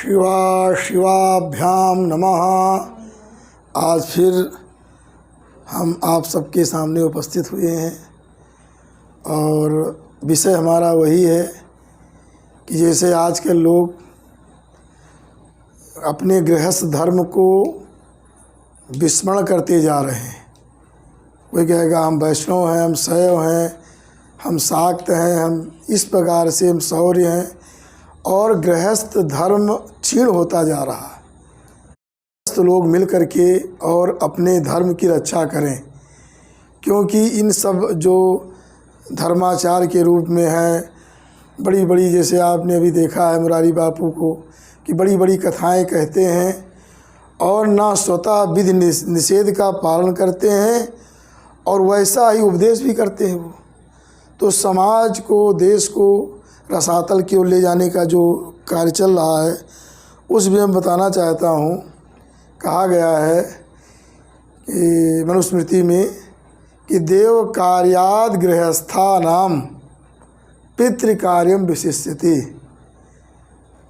शिवाभ्याम नमः। आज फिर हम आप सबके सामने उपस्थित हुए हैं और विषय हमारा वही है कि जैसे आज के लोग अपने गृहस्थ धर्म को विस्मरण करते जा रहे हैं। कोई कहेगा हम वैष्णव हैं, हम शैव हैं, हम शाक्त हैं, हम इस प्रकार से हम शौर्य हैं, और गृहस्थ धर्म क्षीण होता जा रहा है। गृहस्थ लोग मिल कर के और अपने धर्म की रक्षा करें, क्योंकि इन सब जो धर्माचार के रूप में है, बड़ी बड़ी, जैसे आपने अभी देखा है मुरारी बापू को कि बड़ी बड़ी कथाएं कहते हैं और ना स्वतः विधि निषेध का पालन करते हैं और वैसा ही उपदेश भी करते हैं। वो तो समाज को, देश को रसातल की ओर ले जाने का जो कार्य चल रहा है, उसमें मैं बताना चाहता हूँ। कहा गया है कि मनुस्मृति में कि देव कार्याद गृहस्थानाम पितृकार्यम विशिष्यते।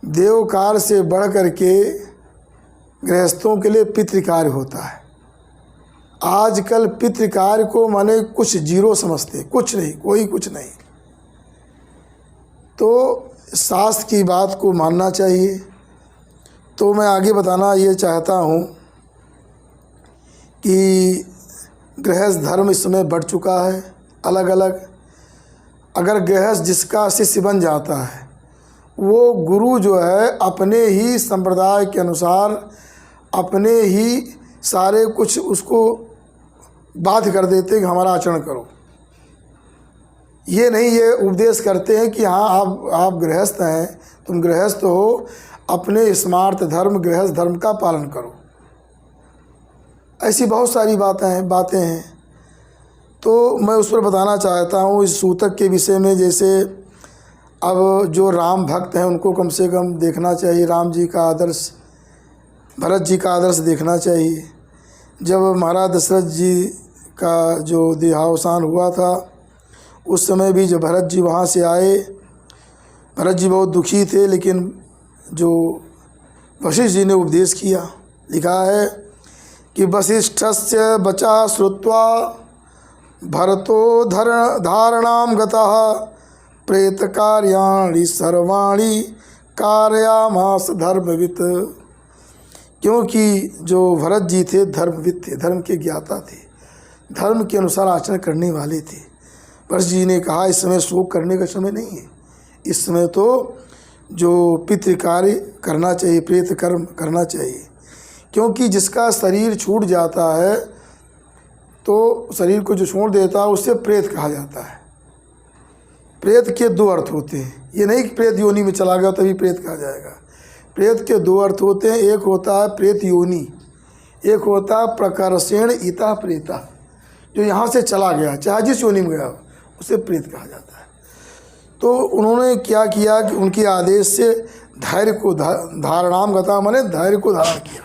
देव कार्य से बढ़ कर के गृहस्थों के लिए पितृकार्य होता है। आजकल पितृकार्य को माने कुछ जीरो समझते, कुछ नहीं, कोई कुछ नहीं। तो शास्त्र की बात को मानना चाहिए। तो मैं आगे बताना ये चाहता हूँ कि गृहस्थ धर्म इस समय बढ़ चुका है अलग अलग। अगर गृहस्थ जिसका शिष्य बन जाता है, वो गुरु जो है अपने ही संप्रदाय के अनुसार अपने ही सारे कुछ उसको बाध्य कर देते हैं कि हमारा आचरण करो। ये नहीं, ये उपदेश करते हैं कि हाँ आप गृहस्थ हैं, तुम गृहस्थ हो, अपने स्मार्त धर्म गृहस्थ धर्म का पालन करो। ऐसी बहुत सारी बातें हैं। तो मैं उस पर बताना चाहता हूँ इस सूतक के विषय में। जैसे अब जो राम भक्त हैं उनको कम से कम देखना चाहिए, राम जी का आदर्श, भरत जी का आदर्श देखना चाहिए। जब महाराज दशरथ जी का जो देहावसान हुआ था, उस समय भी जब भरत जी वहाँ से आए, भरत जी बहुत दुखी थे, लेकिन जो वशिष्ठ जी ने उपदेश किया, लिखा है कि वसिष्ठस्य वचा श्रुत्वा भरतो धारणाम गतः प्रेत कार्याणि सर्वाणि कारयामास धर्मवित्। क्योंकि जो भरत जी थे धर्मविद थे, धर्म के ज्ञाता थे, धर्म के अनुसार आचरण करने वाले थे। भरत जी ने कहा इस समय शोक करने का समय नहीं है, इस समय तो जो पितृ कार्य करना चाहिए, प्रेत कर्म करना चाहिए। क्योंकि जिसका शरीर छूट जाता है, तो शरीर को जो छोड़ देता है उससे प्रेत कहा जाता है। प्रेत के दो अर्थ होते हैं, ये नहीं कि प्रेत योनि में चला गया तभी प्रेत कहा जाएगा। प्रेत के दो अर्थ होते हैं, एक होता है प्रेत योनि, एक होता है प्रकर्षेण इता प्रेता, जो यहाँ से चला गया, चाहे जिस योनि में गया उसे प्रेत कहा जाता है। तो उन्होंने क्या किया कि उनके आदेश से धैर्य को धारणाम गता माने धैर्य को धारण किया,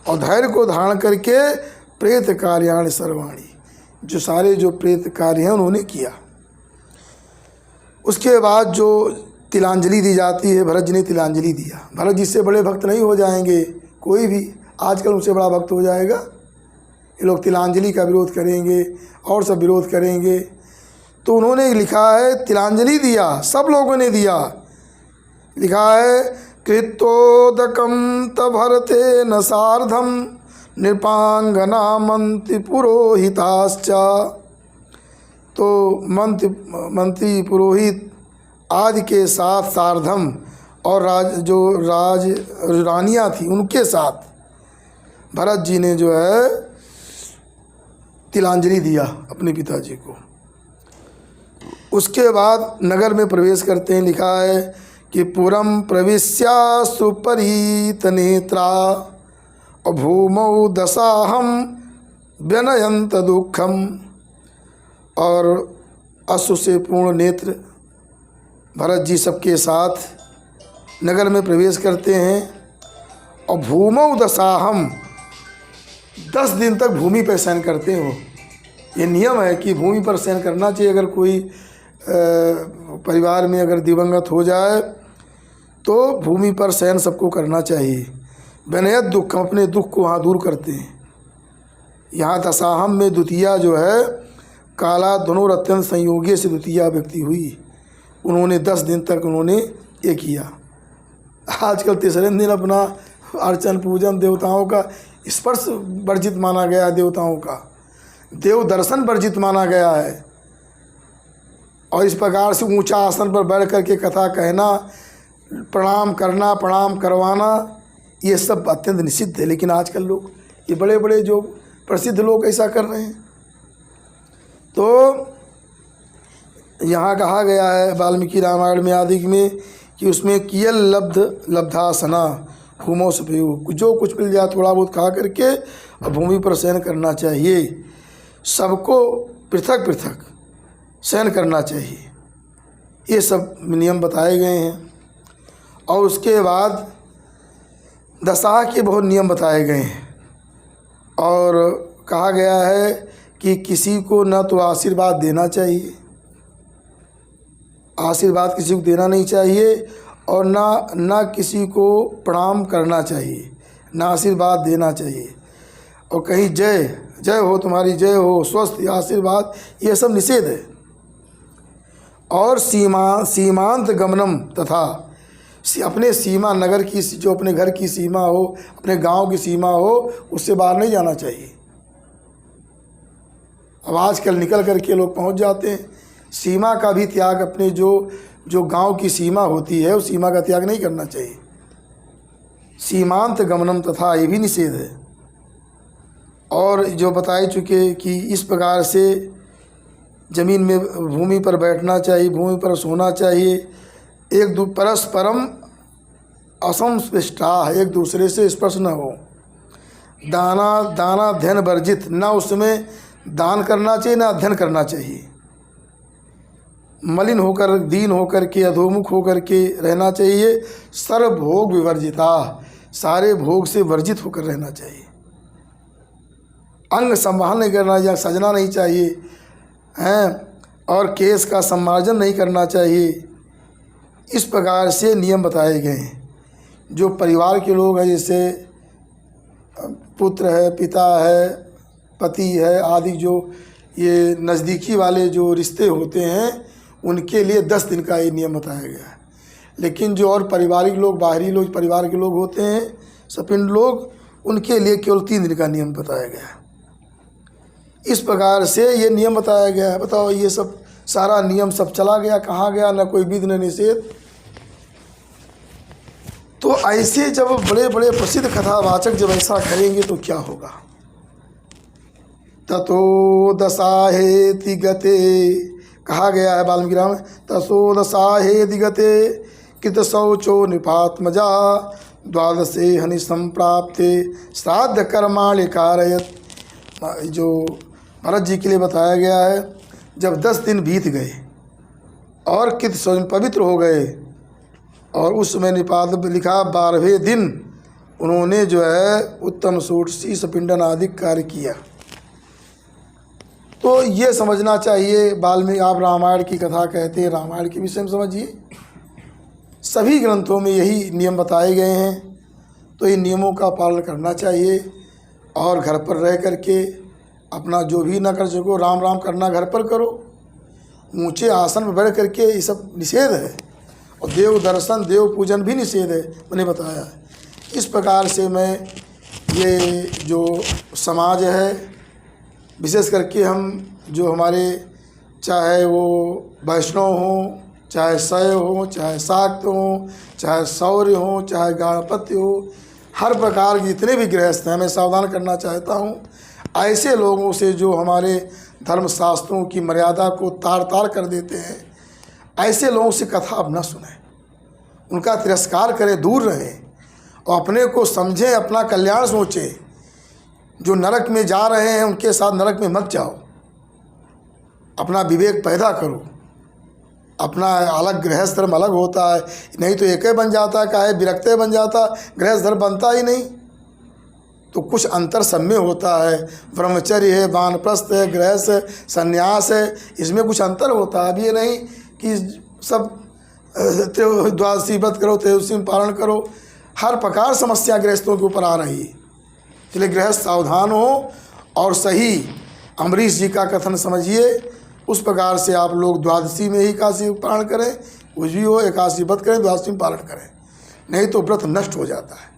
और धैर्य को धारण करके प्रेत कार्याणि सर्वाणि, जो सारे जो प्रेत कार्य हैं उन्होंने किया। उसके बाद जो तिलांजलि दी जाती है, भरत जी ने तिलांजलि दिया। भरत जी से बड़े भक्त नहीं हो जाएंगे कोई भी, आजकल उनसे बड़ा भक्त हो जाएगा। ये लोग तिलांजलि का विरोध करेंगे और सब विरोध करेंगे। तो उन्होंने लिखा है, तिलांजलि दिया, सब लोगों ने दिया। लिखा है कृतोदकम तभरते न सार्धम नृपांगना मंत्री पुरोहिताश्च। तो मंत्री पुरोहित आदि के साथ सार्धम और रानियाँ थी उनके साथ भरत जी ने जो है तिलांजलि दिया अपने पिताजी को। उसके बाद नगर में प्रवेश करते हैं। लिखा है कि पुरम प्रविश्या सुपरीत नेत्रा भूमौ दशाहम व्यनयंत दुखम। और अश्रु से पूर्ण नेत्र भरत जी सबके साथ नगर में प्रवेश करते हैं। और भूमौ दशाहम, 10 दिन तक भूमि पर शयन करते हो। ये नियम है कि भूमि पर शयन करना चाहिए। अगर कोई परिवार में अगर दिवंगत हो जाए तो भूमि पर शयन सबको करना चाहिए। विनयत दुख, हम अपने दुख को वहाँ दूर करते हैं। यहाँ दशाहम में द्वितीया जो है काला धनुर अत्यंत संयोगी से द्वितीया व्यक्ति हुई। उन्होंने 10 दिन तक उन्होंने ये किया। आजकल तीसरे दिन अपना अर्चन पूजन देवताओं का स्पर्श वर्जित माना गया है, देवताओं का देव दर्शन वर्जित माना गया है। और इस प्रकार से ऊंचा आसन पर बैठ करके कथा कहना, प्रणाम करना, प्रणाम करवाना, ये सब अत्यंत निषिद्ध है। लेकिन आजकल लोग, ये बड़े बड़े जो प्रसिद्ध लोग ऐसा कर रहे हैं। तो यहाँ कहा गया है वाल्मीकि रामायण में आदि में कि उसमें कियल लब्धासना भूमौ सुपयोग, जो कुछ मिल जाए थोड़ा बहुत खा करके और भूमि पर शयन करना चाहिए। सबको पृथक पृथक शयन करना चाहिए। ये सब नियम बताए गए हैं। और उसके बाद दशा के बहुत नियम बताए गए हैं। और कहा गया है कि किसी को न तो आशीर्वाद देना चाहिए, आशीर्वाद किसी को देना नहीं चाहिए, और ना किसी को प्रणाम करना चाहिए, ना आशीर्वाद देना चाहिए। और कहीं जय जय हो, तुम्हारी जय हो, स्वस्थ आशीर्वाद, ये सब निषेध है। और सीमांत गमनम तथा अपने सीमा नगर की, जो अपने घर की सीमा हो, अपने गांव की सीमा हो, उससे बाहर नहीं जाना चाहिए। अब आजकल निकल करके लोग पहुंच जाते हैं। सीमा का भी त्याग, अपने जो गांव की सीमा होती है उस सीमा का त्याग नहीं करना चाहिए। सीमांत गमनम तथा, ये भी निषेध है। और जो बताए चुके कि इस प्रकार से ज़मीन में, भूमि पर बैठना चाहिए, भूमि पर सोना चाहिए। परस्परम असंस्पृष्टा, एक दूसरे से स्पर्श न हो। दाना अध्ययन वर्जित, ना उसमें दान करना चाहिए, ना अध्ययन करना चाहिए। मलिन होकर, दीन होकर के, अधोमुख होकर के रहना चाहिए। सर्वभोग विवर्जिता, सारे भोग से वर्जित होकर रहना चाहिए। अंग संभाल नहीं करना चाहिए, सजना नहीं चाहिए हैं, और केस का सम्मार्जन नहीं करना चाहिए। इस प्रकार से नियम बताए गए हैं। जो परिवार के लोग हैं, जैसे पुत्र है, पिता है, पति है आदि, जो ये नज़दीकी वाले जो रिश्ते होते हैं, उनके लिए 10 दिन का ये नियम बताया गया है। लेकिन जो और पारिवारिक लोग, बाहरी लोग, परिवार के लोग होते हैं, सपिंड लोग, उनके लिए केवल 3 दिन का नियम बताया गया है। इस प्रकार से ये नियम बताया गया है। बताओ, ये सब सारा नियम सब चला गया, कहाँ गया? न कोई विधि न निषेध। तो ऐसे जब बड़े बड़े प्रसिद्ध कथावाचक जब ऐसा करेंगे तो क्या होगा? ततो दशाहेति गते, कहा गया है वाल्मीकि रामायण, तसो दशाहेति गते कृत शौचो नृपात्मजा द्वादशे हनि संप्राप्ते श्राद्ध कर्माणि कारयत। जो भरत जी के लिए बताया गया है, जब 10 दिन बीत गए और कृत स्वयं पवित्र हो गए, और उस समय निपात लिखा 12वें दिन उन्होंने जो है उत्तम सूट, शीश पिंडन आदि कार्य किया। तो ये समझना चाहिए। वाल्मीकि, आप रामायण की कथा कहते हैं, रामायण के विषय में समझिए। सभी ग्रंथों में यही नियम बताए गए हैं। तो इन नियमों का पालन करना चाहिए। और घर पर रह करके अपना जो भी ना कर सको, राम राम करना घर पर करो। ऊंचे आसन पर बैठ करके ये सब निषेध है। और देव दर्शन, देव पूजन भी निषेध है, मैंने बताया है। इस प्रकार से मैं ये जो समाज है, विशेष करके हम जो हमारे, चाहे वो वैष्णव हों, चाहे शैव हों, चाहे शाक्त हों, चाहे शौर्य हों, चाहे गणपति हो, हर प्रकार के जितने भी गृहस्थ हैं, मैं सावधान करना चाहता हूँ ऐसे लोगों से जो हमारे धर्मशास्त्रों की मर्यादा को तार तार कर देते हैं। ऐसे लोगों से कथा अब न सुने, उनका तिरस्कार करें, दूर रहें, और अपने को समझें, अपना कल्याण सोचें। जो नरक में जा रहे हैं उनके साथ नरक में मत जाओ। अपना विवेक पैदा करो। अपना अलग गृहस्थ धर्म अलग होता है, नहीं तो एक ही बन जाता, काहे विरक्ते बन जाता, गृहस्थ धर्म बनता ही नहीं। तो कुछ अंतर सब में होता है। ब्रह्मचर्य है, वानप्रस्थ है, गृहस्थ है, संन्यास है, इसमें कुछ अंतर होता है। अब ये नहीं कि सब द्वादशी व्रत करो, त्रयोदशी में पारण करो। हर प्रकार समस्या गृहस्थों के ऊपर आ रही है, इसलिए गृहस्थ सावधान हो और सही अम्बरीश जी का कथन समझिए। उस प्रकार से आप लोग द्वादशी में ही एकादशी पारण करें, कुछ भी हो एकादशी व्रत करें, द्वादशी में पारण करें, नहीं तो व्रत नष्ट हो जाता है।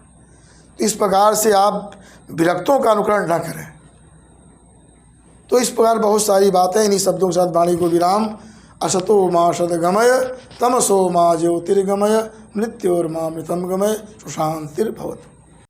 इस प्रकार से आप विरक्तों का अनुकरण न करें। तो इस प्रकार बहुत सारी बातें, इन्हीं शब्दों के साथ वाणी को विराम। असतो मा सद्गमय तमसो मा ज्योतिर्गमय मृत्योर्मा मृतम गमय सुशांतिर्भवतु।